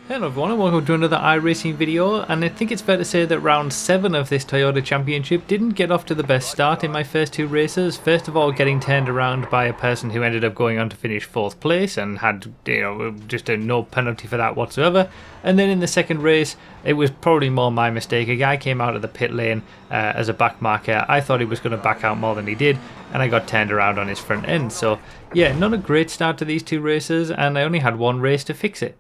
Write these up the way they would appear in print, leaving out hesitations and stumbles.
Hello everyone and welcome to another iRacing video, and I think it's fair to say that round 7 of this Toyota Championship didn't get off to the best start in my first two races. First of all, getting turned around by a person who ended up going on to finish 4th place and had just a no penalty for that whatsoever. And then in the second race, it was probably more my mistake. A guy came out of the pit lane as a back marker. I thought he was going to back out more than he did, and I got turned around on his front end. So yeah, not a great start to these two races, and I only had one race to fix it.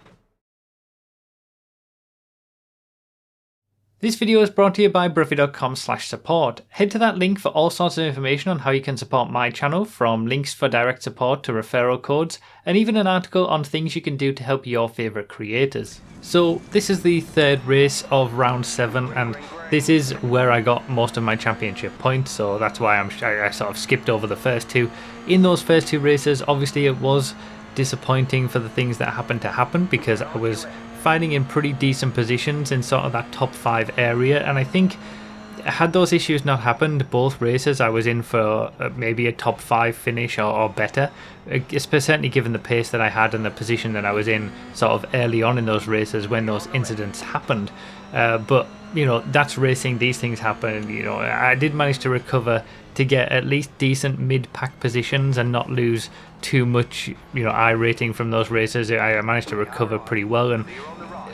This video is brought to you by Broughy.com/support. Head to that link for all sorts of information on how you can support my channel, from links for direct support to referral codes, and even an article on things you can do to help your favourite creators. So this is the third race of round 7, and this is where I got most of my championship points, so that's why I sort of skipped over the first two. In those first two races, obviously it was disappointing for the things that happened to happen, because I was fighting in pretty decent positions in sort of that top 5 area, and I think had those issues not happened, both races I was in for maybe a top 5 finish or better, certainly given the pace that I had and the position that I was in sort of early on in those races when those incidents happened. But you know, that's racing, these things happen. You know, I did manage to recover to get at least decent mid-pack positions and not lose too much, iRating from those races. I managed to recover pretty well, and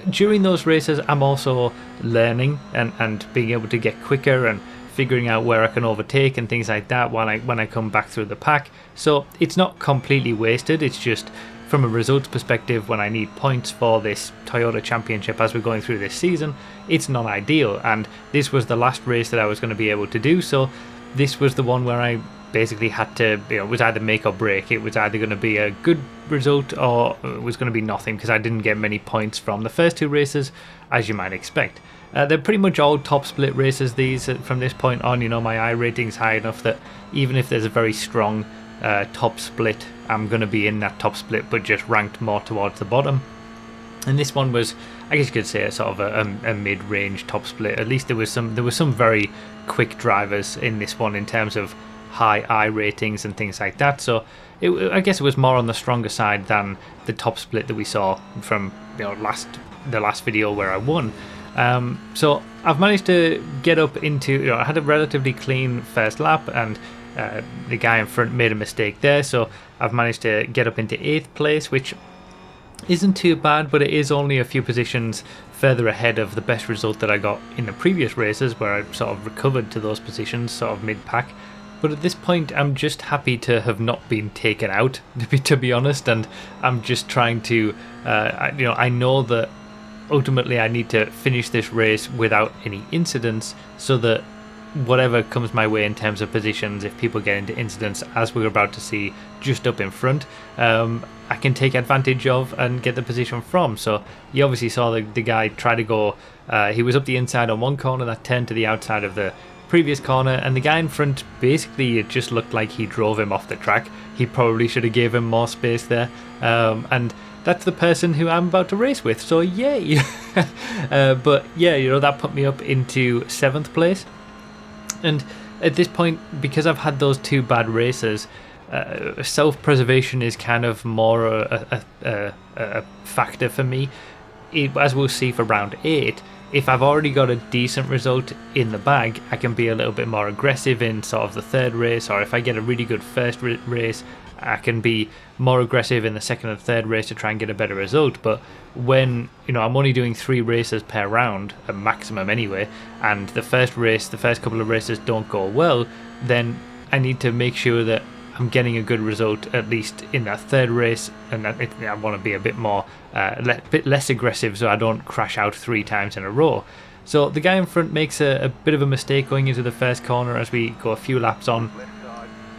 during those races I'm also learning and being able to get quicker and figuring out where I can overtake and things like that when I come back through the pack. So it's not completely wasted, it's just from a results perspective, when I need points for this Toyota Championship as we're going through this season, it's not ideal, and this was the last race that I was going to be able to do, so this was the one where I basically had to, it was either make or break. It was either going to be a good result or it was going to be nothing, because I didn't get many points from the first two races, as you might expect. They're pretty much all top split races, these, from this point on. My iRating's high enough that even if there's a very strong top split, I'm going to be in that top split, but just ranked more towards the bottom. And this one was, I guess you could say, a sort of a mid-range top split. At least there were some very quick drivers in this one in terms of high iRatings and things like that. So I guess it was more on the stronger side than the top split that we saw from the last video where I won. So I've managed to get up into, I had a relatively clean first lap, and the guy in front made a mistake there, so I've managed to get up into 8th place, which isn't too bad, but it is only a few positions further ahead of the best result that I got in the previous races, where I sort of recovered to those positions, sort of mid-pack. But at this point, I'm just happy to have not been taken out, to be honest, and I'm just trying to, I know that ultimately I need to finish this race without any incidents, so that whatever comes my way in terms of positions, if people get into incidents, as we're about to see just up in front, I can take advantage of and get the position from. So you obviously saw the guy try to go, he was up the inside on one corner, that turned to the outside of the previous corner, and the guy in front, basically it just looked like he drove him off the track. He probably should have gave him more space there, and that's the person who I'm about to race with, so yay. But yeah, that put me up into 7th place. And at this point, because I've had those two bad races, self-preservation is kind of more a factor for me. As we'll see for round 8, if I've already got a decent result in the bag, I can be a little bit more aggressive in sort of the third race, or if I get a really good first race, I can be more aggressive in the second and third race to try and get a better result. But when, I'm only doing 3 races per round, a maximum anyway, and the first couple of races don't go well, then I need to make sure that I'm getting a good result at least in that third race, and I want to be a bit more, bit less aggressive, so I don't crash out 3 times in a row. So the guy in front makes a bit of a mistake going into the first corner as we go a few laps on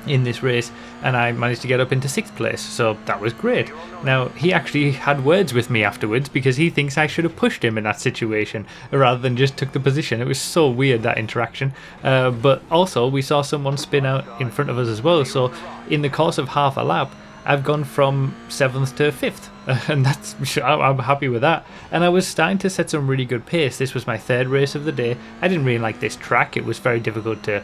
in this race, and I managed to get up into 6th place, so that was great. Now, he actually had words with me afterwards, because he thinks I should have pushed him in that situation rather than just took the position. It was so weird, that interaction. But also we saw someone spin out in front of us as well, so in the course of half a lap I've gone from 7th to 5th, and I'm happy with that. And I was starting to set some really good pace. This was my 3rd race of the day. I didn't really like this track. It was very difficult to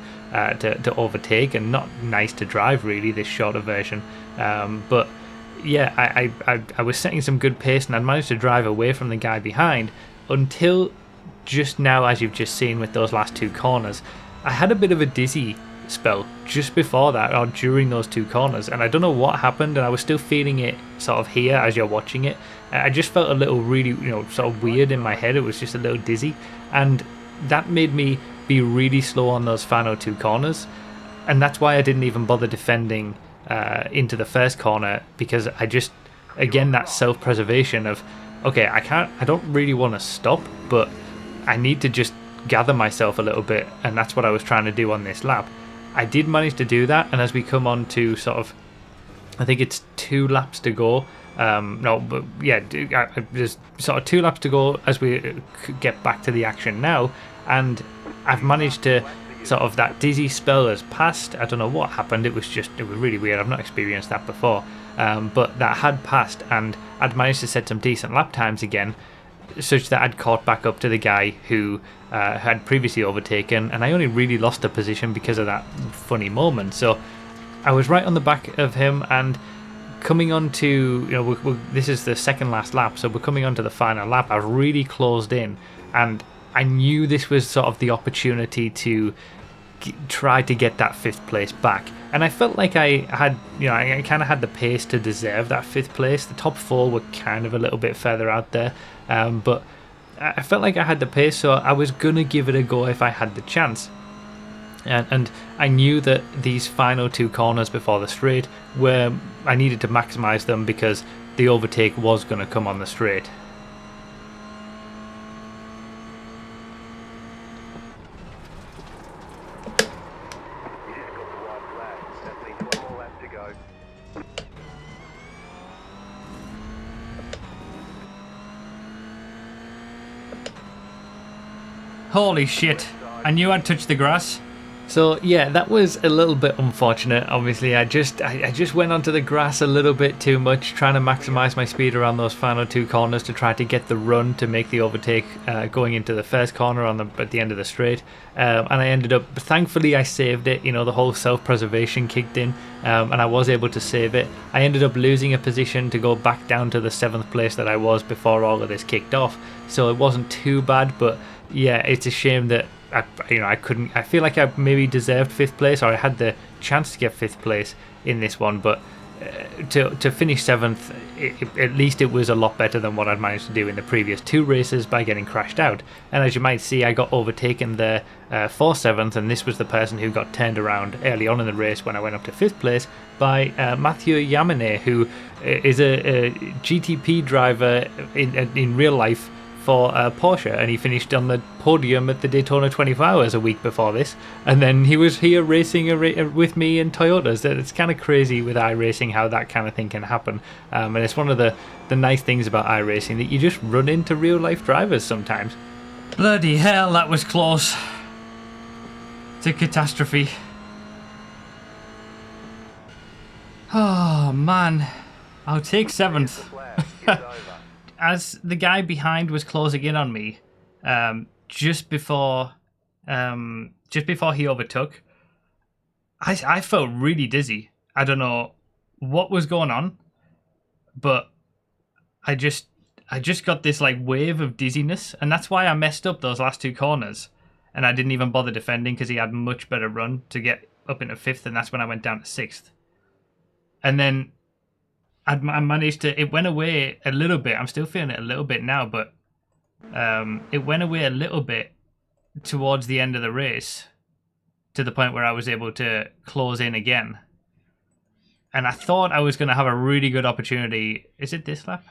overtake and not nice to drive, really, this shorter version. But yeah, I was setting some good pace and I'd managed to drive away from the guy behind until just now, as you've just seen with those last two corners. I had a bit of a dizzy spell just before that or during those two corners, and I don't know what happened, and I was still feeling it sort of here as you're watching it. I just felt a little really, sort of weird in my head. It was just a little dizzy, and that made me be really slow on those final two corners, and that's why I didn't even bother defending into the first corner, because I just, again, that self-preservation of, okay, I don't really want to stop, but I need to just gather myself a little bit, and that's what I was trying to do on this lap. I did manage to do that, and as we come on to sort of, I think it's 2 laps to go. No, but yeah, there's sort of 2 laps to go as we get back to the action now, and I've managed to sort of, that dizzy spell has passed. I don't know what happened. It was really weird. I've not experienced that before, but that had passed, and I'd managed to set some decent lap times again, such that I'd caught back up to the guy who had previously overtaken, and I only really lost the position because of that funny moment. So I was right on the back of him, and coming on to, this is the second last lap, so we're coming on to the final lap. I really closed in, and I knew this was sort of the opportunity to try to get that 5th place back. And I felt like I had, I kind of had the pace to deserve that 5th place. The top 4 were kind of a little bit further out there, but I felt like I had the pace, so I was going to give it a go if I had the chance. And I knew that these final 2 corners before the straight, where I needed to maximise them because the overtake was going to come on the straight. Holy shit, I knew I'd touched the grass. So yeah, that was a little bit unfortunate. Obviously, I just went onto the grass a little bit too much, trying to maximise my speed around those final 2 corners to try to get the run to make the overtake going into the first corner at the end of the straight. And I ended up, thankfully I saved it, the whole self-preservation kicked in, and I was able to save it. I ended up losing a position to go back down to the 7th place that I was before all of this kicked off, so it wasn't too bad. But yeah, it's a shame that I couldn't. I feel like I maybe deserved 5th place, or I had the chance to get 5th place in this one, but to finish 7th, at least it was a lot better than what I'd managed to do in the previous 2 races by getting crashed out. And as you might see, I got overtaken there for 7th, and this was the person who got turned around early on in the race when I went up to 5th place by Mathieu Yamane, who is a GTP driver in real life for Porsche, and he finished on the podium at the Daytona 24 Hours a week before this, and then he was here racing with me in Toyotas. It's kind of crazy with iRacing how that kind of thing can happen, and it's one of the nice things about iRacing, that you just run into real life drivers sometimes. Bloody hell, that was close. It's a catastrophe. Oh man, I'll take 7th. As the guy behind was closing in on me, just before he overtook, I felt really dizzy. I don't know what was going on, but I just got this like wave of dizziness, and that's why I messed up those last 2 corners, and I didn't even bother defending because he had much better run to get up into 5th, and that's when I went down to 6th, and then I managed to, it went away a little bit. I'm still feeling it a little bit now, but it went away a little bit towards the end of the race, to the point where I was able to close in again. And I thought I was going to have a really good opportunity. Is it this lap?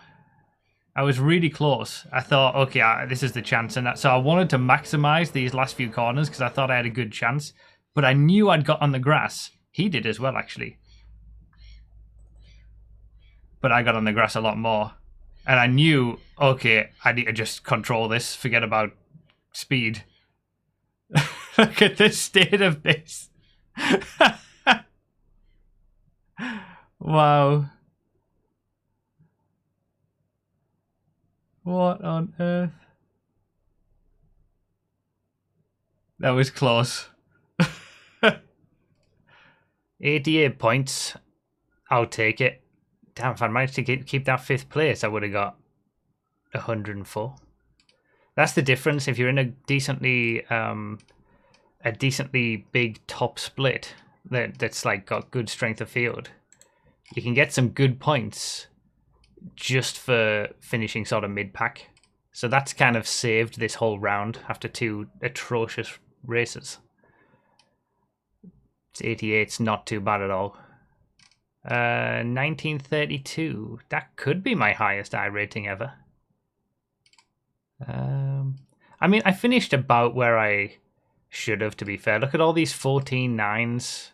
I was really close. I thought, okay, this is the chance. And so I wanted to maximize these last few corners because I thought I had a good chance. But I knew I'd got on the grass. He did as well, actually. But I got on the grass a lot more. And I knew, okay, I need to just control this, forget about speed. Look at the state of this. Wow. What on earth? That was close. 88 points. I'll take it. damn, if I managed to keep that 5th place, I would have got 104. That's the difference. If you're in a decently big top split that's like got good strength of field, you can get some good points just for finishing sort of mid-pack. So that's kind of saved this whole round after 2 atrocious races. It's 88's not too bad at all. 1932. That could be my highest iRating ever. I mean, I finished about where I should have, to be fair. Look at all these 14 9s.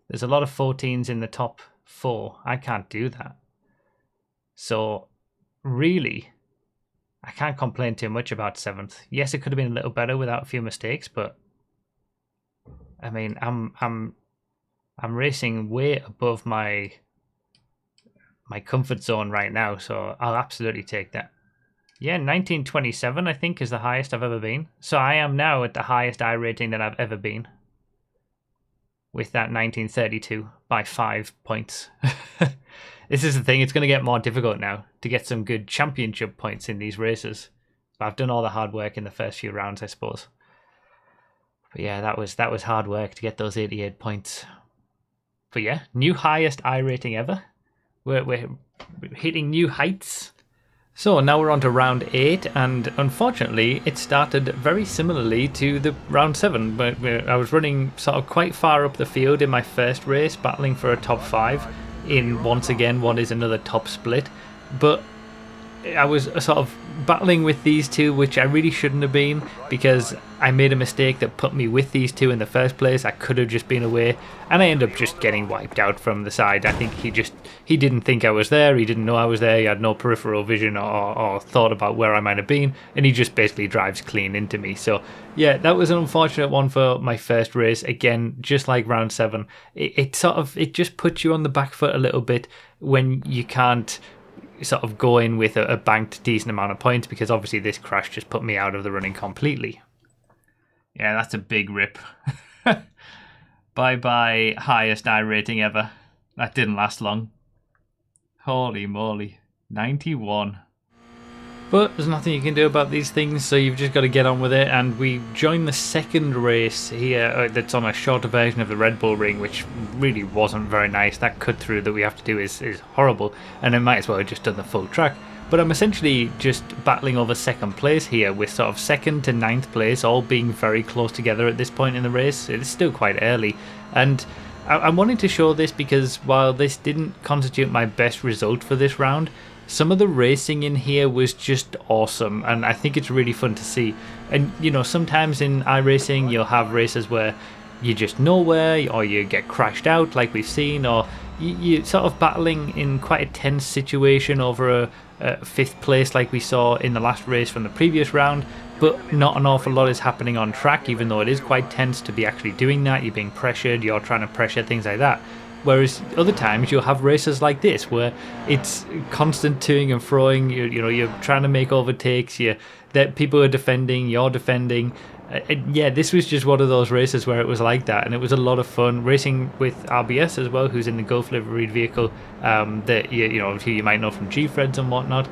There's a lot of 14s in the top 4. I can't do that. So, really, I can't complain too much about 7th. Yes, it could have been a little better without a few mistakes, but I mean, I'm racing way above my comfort zone right now, so I'll absolutely take that. Yeah, 1927 I think is the highest I've ever been. So I am now at the highest iRating that I've ever been. With that 1932 by 5 points. This is the thing, it's going to get more difficult now to get some good championship points in these races. But I've done all the hard work in the first few rounds, I suppose. But yeah, that was hard work to get those 88 points. But yeah, new highest iRating ever. We're hitting new heights. So now we're on to round 8, and unfortunately it started very similarly to the round 7, but I was running sort of quite far up the field in my first race, battling for a top 5 in, once again, what is another top split, but I was sort of battling with these two, which I really shouldn't have been, because I made a mistake that put me with these two in the first place. I could have just been away, and I ended up just getting wiped out from the side. I think he didn't think I was there, he didn't know I was there, he had no peripheral vision or thought about where I might have been, and he just basically drives clean into me. So yeah, that was an unfortunate one for my first race. Again, just like round 7, it just puts you on the back foot a little bit when you can't sort of go in with a banked decent amount of points, because obviously this crash just put me out of the running completely. Yeah, that's a big rip. Bye bye, highest iRating ever. That didn't last long. Holy moly, 91. But there's nothing you can do about these things, so you've just got to get on with it. And we joined the second race here that's on a shorter version of the Red Bull Ring, which really wasn't very nice. That cut through that we have to do is horrible, and I might as well have just done the full track. But I'm essentially just battling over second place here, with sort of 2nd to 9th place all being very close together at this point in the race. It's still quite early, and I'm wanting to show this because while this didn't constitute my best result for this round, some of the racing in here was just awesome, and I think it's really fun to see. And you know, sometimes in iRacing you'll have races where you're just nowhere, or you get crashed out like we've seen, or you're sort of battling in quite a tense situation over a 5th place like we saw in the last race from the previous round, but not an awful lot is happening on track, even though it is quite tense to be actually doing that. You're being pressured, you're trying to pressure, things like that. Whereas other times you'll have races like this where it's constant toing and froing. You're trying to make overtakes. That people are defending, you're defending. Yeah, this was just one of those races where it was like that, and it was a lot of fun racing with RBS as well, who's in the Gulf liveried vehicle. That who you might know from G-Freds and whatnot.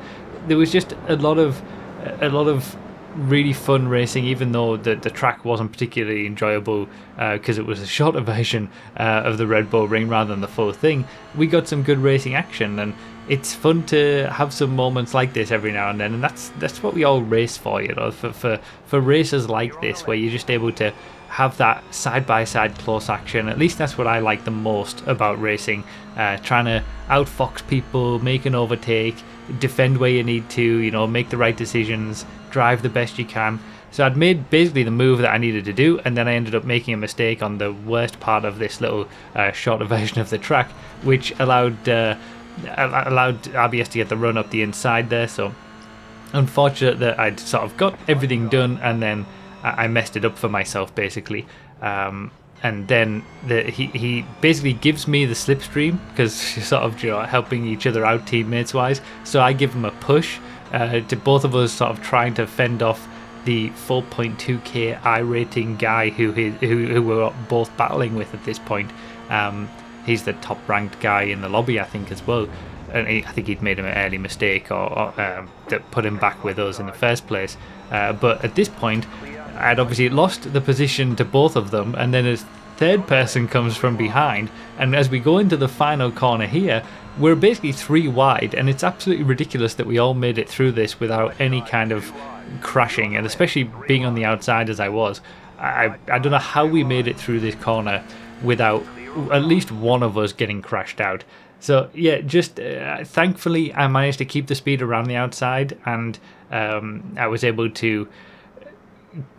There was just a lot of really fun racing, even though the track wasn't particularly enjoyable because it was a shorter version of the Red Bull Ring rather than the full thing. We got some good racing action, and it's fun to have some moments like this every now and then, and that's what we all race for, for races like this where you're just able to have that side-by-side close action. At least that's what I like the most about racing, trying to outfox people, make an overtake, defend where you need to, make the right decisions, drive the best you can. So I'd made basically the move that I needed to do, and then I ended up making a mistake on the worst part of this little shorter version of the track, which allowed RBS to get the run up the inside there. So unfortunate that I'd sort of got everything done, and then I messed it up for myself basically. And then he basically gives me the slipstream because sort of helping each other out teammates wise. So I give him a push to both of us, sort of trying to fend off the 4.2k iRating guy who we're both battling with at this point. he's the top ranked guy in the lobby, I think, as well. And I think he'd made an early mistake that put him back with us in the first place. But at this point, I'd obviously lost the position to both of them, and then a third person comes from behind, and as we go into the final corner here, we're basically 3 wide, and it's absolutely ridiculous that we all made it through this without any kind of crashing, and especially being on the outside as I was. I don't know how we made it through this corner without at least one of us getting crashed out. So yeah, just thankfully I managed to keep the speed around the outside, and I was able to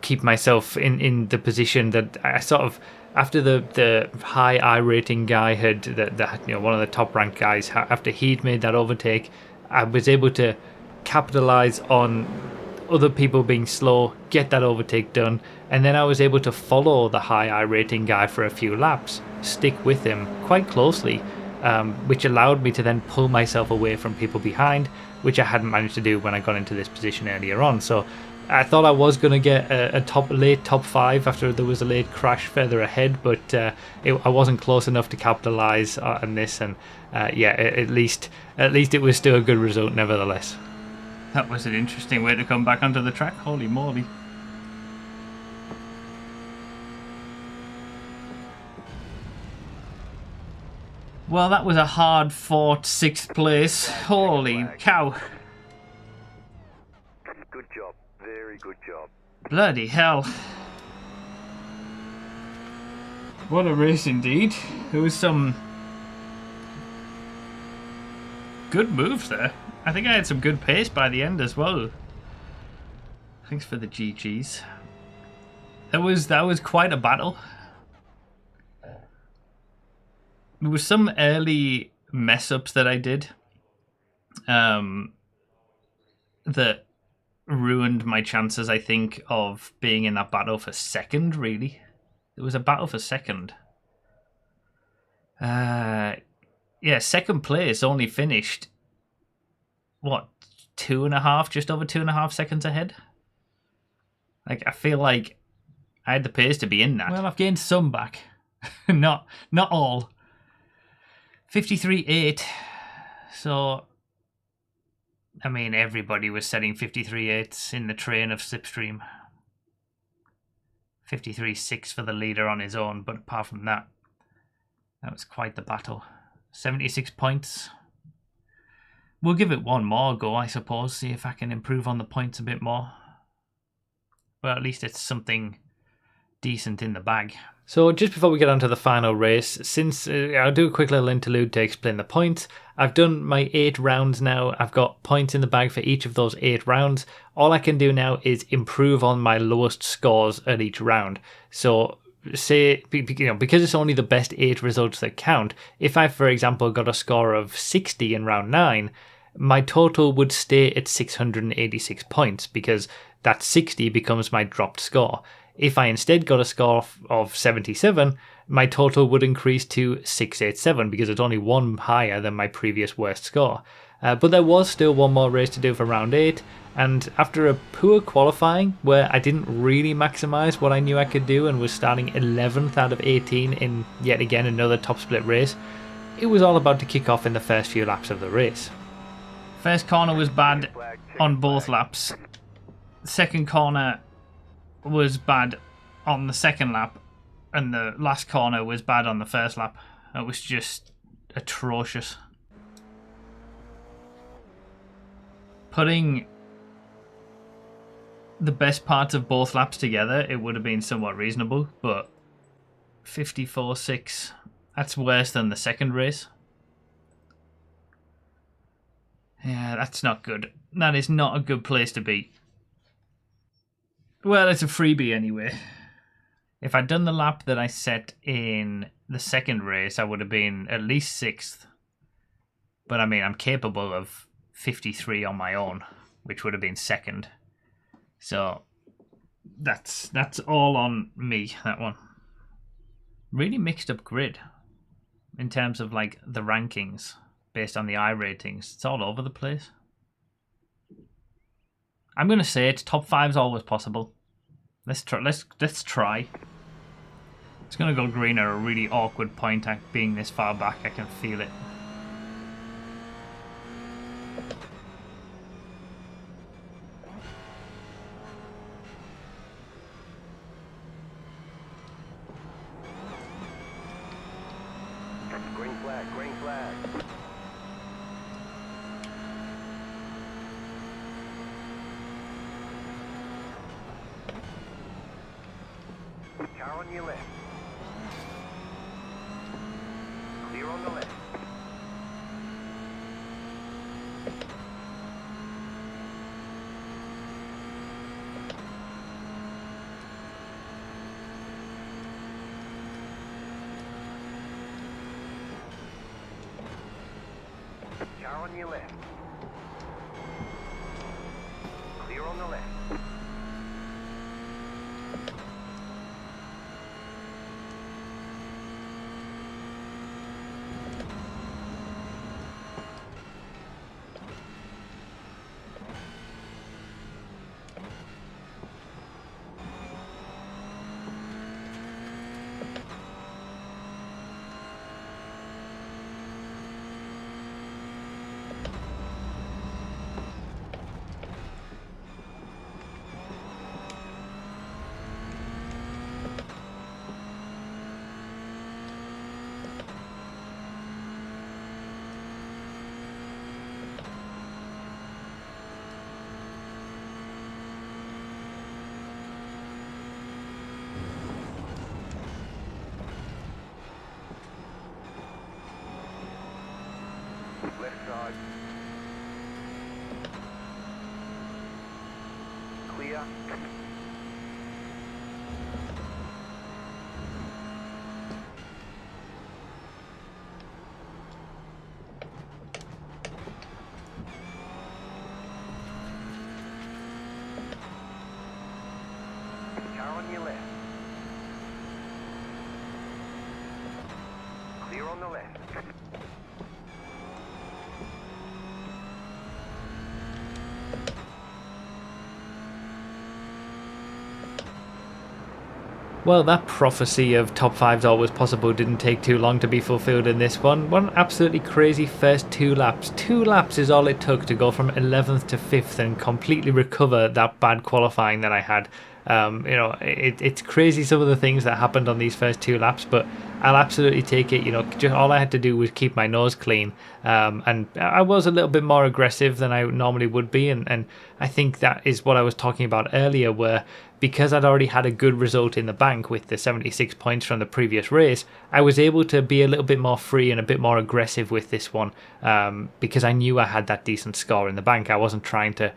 keep myself in the position that I sort of, after the high iRating guy had one of the top ranked guys, after he'd made that overtake, I was able to capitalize on other people being slow, get that overtake done, and then I was able to follow the high iRating guy for a few laps, stick with him quite closely, which allowed me to then pull myself away from people behind, which I hadn't managed to do when I got into this position earlier on. So I thought I was going to get a late top 5 after there was a late crash further ahead, but I wasn't close enough to capitalise on this, and at least it was still a good result nevertheless. That was an interesting way to come back onto the track, holy moly. Well, that was a hard fought 6th place, holy cow. Good job, very good job. Bloody hell. What a race indeed. There was some good moves there. I think I had some good pace by the end as well. Thanks for the GGs. That was quite a battle. There was some early mess ups that I did that ruined my chances, I think, of being in that battle for second, really. There was a battle for second. Second place only finished, what, 2.5, just over 2.5 seconds ahead? Like, I feel like I had the pace to be in that. Well, I've gained some back. not all. 53.8. So, I mean, everybody was setting 53.8s in the train of Slipstream. 53.6 for the leader on his own, but apart from that, that was quite the battle. 76 points. We'll give it one more go, I suppose, see if I can improve on the points a bit more. Well, at least it's something decent in the bag. So just before we get on to the final race, since I'll do a quick little interlude to explain the points. I've done my 8 rounds now. I've got points in the bag for each of those 8 rounds. All I can do now is improve on my lowest scores at each round. So say, because it's only the best 8 results that count, if I, for example, got a score of 60 in round 9, my total would stay at 686 points, because that 60 becomes my dropped score. If I instead got a score of 77, my total would increase to 687, because it's only 1 higher than my previous worst score. But there was still one more race to do for round 8, and after a poor qualifying where I didn't really maximise what I knew I could do and was starting 11th out of 18 in yet again another top split race, it was all about to kick off in the first few laps of the race. First corner was bad on both laps. Second corner was bad on the second lap, and the last corner was bad on the first lap. It was just atrocious. Putting the best parts of both laps together, it would have been somewhat reasonable, but 54.6, that's worse than the second race. Yeah, that's not good. That is not a good place to be. Well, it's a freebie anyway. If I'd done the lap that I set in the second race, I would have been at least 6th. But I mean, I'm capable of 53 on my own, which would have been 2nd. So that's all on me, that one. Really mixed up grid in terms of like the rankings based on the iRatings. It's all over the place. I'm going to say it's top 5's always possible. Let's try. It's going to go green at a really awkward point. Being this far back, I can feel it. Green flag, green flag. Car on your left. Clear on the left. Car on your left. Clear on the left. Left side. Clear. Car on your left. Clear on the left. Well, that prophecy of top 5's always possible didn't take too long to be fulfilled in this one. What an absolutely crazy first 2 laps. 2 laps is all it took to go from 11th to 5th and completely recover that bad qualifying that I had. It's crazy some of the things that happened on these first 2 laps, but I'll absolutely take it. Just all I had to do was keep my nose clean, and I was a little bit more aggressive than I normally would be, and I think that is what I was talking about earlier, where because I'd already had a good result in the bank with the 76 points from the previous race, I was able to be a little bit more free and a bit more aggressive with this one, because I knew I had that decent score in the bank. I wasn't trying to,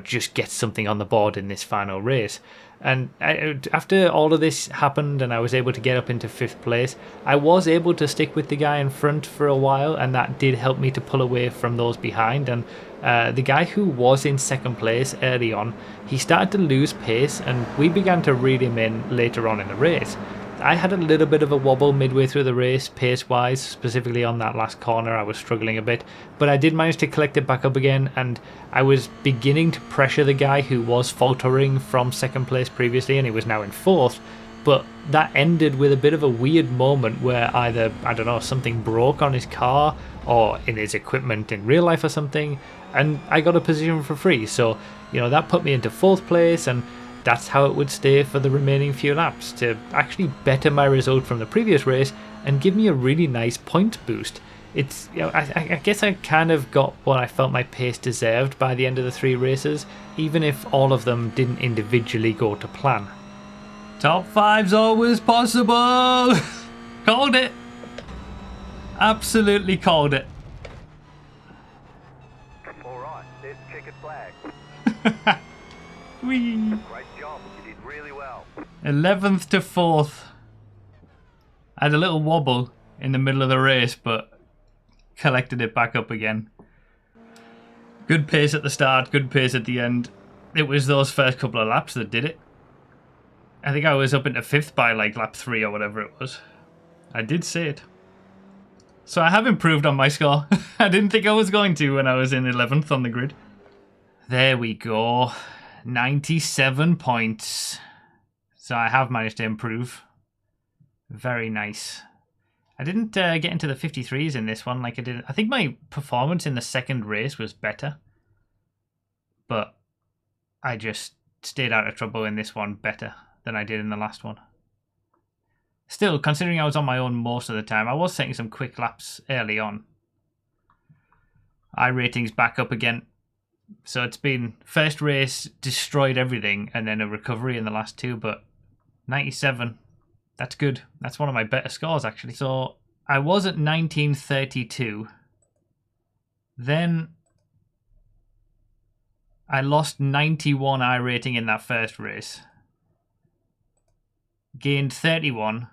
just get something on the board in this final race. And after all of this happened and I was able to get up into 5th place, I was able to stick with the guy in front for a while, and that did help me to pull away from those behind. And the guy who was in 2nd place early on, he started to lose pace, and we began to reel him in later on in the race. I had a little bit of a wobble midway through the race, pace-wise, specifically on that last corner. I was struggling a bit, but I did manage to collect it back up again, and I was beginning to pressure the guy who was faltering from 2nd place previously, and he was now in 4th. But that ended with a bit of a weird moment where either, I don't know, something broke on his car or in his equipment in real life or something, and I got a position for free. So, that put me into 4th place, and that's how it would stay for the remaining few laps, to actually better my result from the previous race and give me a really nice point boost. It's, I guess I kind of got what I felt my pace deserved by the end of the 3 races, even if all of them didn't individually go to plan. Top 5's always possible! Called it! Absolutely called it. Alright, there's checkered flag. Whee! Great job, you did really well. 11th to 4th. I had a little wobble in the middle of the race, but collected it back up again. Good pace at the start, good pace at the end. It was those first couple of laps that did it. I think I was up into 5th by like lap 3 or whatever it was. I did say it. So I have improved on my score. I didn't think I was going to when I was in 11th on the grid. There we go. 97 points. So I have managed to improve. Very nice. I didn't get into the 53s in this one like I did. I think my performance in the second race was better. But I just stayed out of trouble in this one better than I did in the last one. Still, considering I was on my own most of the time, I was setting some quick laps early on. iRating's back up again. So it's been first race, destroyed everything, and then a recovery in the last two, but 97, that's good. That's one of my better scores, actually. So I was at 1932. Then I lost 91 iRating in that first race. Gained 31.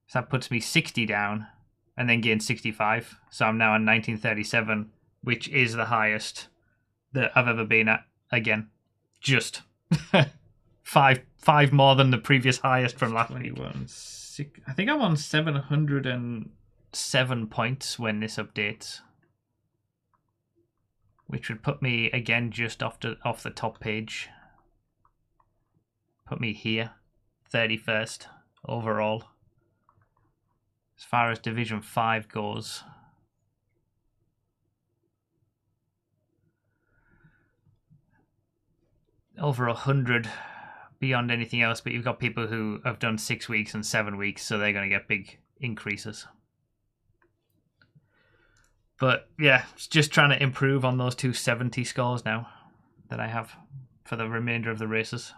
So that puts me 60 down. And then gained 65. So I'm now on 1937, which is the highest that I've ever been at again. Just five more than the previous highest from last week. I think I'm on 707 points when this updates. Which would put me, again, just off the top page. Put me here, 31st overall. As far as Division 5 goes. Over 100 beyond anything else, but you've got people who have done 6 weeks and 7 weeks, so they're going to get big increases. But yeah, it's just trying to improve on those 270 scores now that I have for the remainder of the races.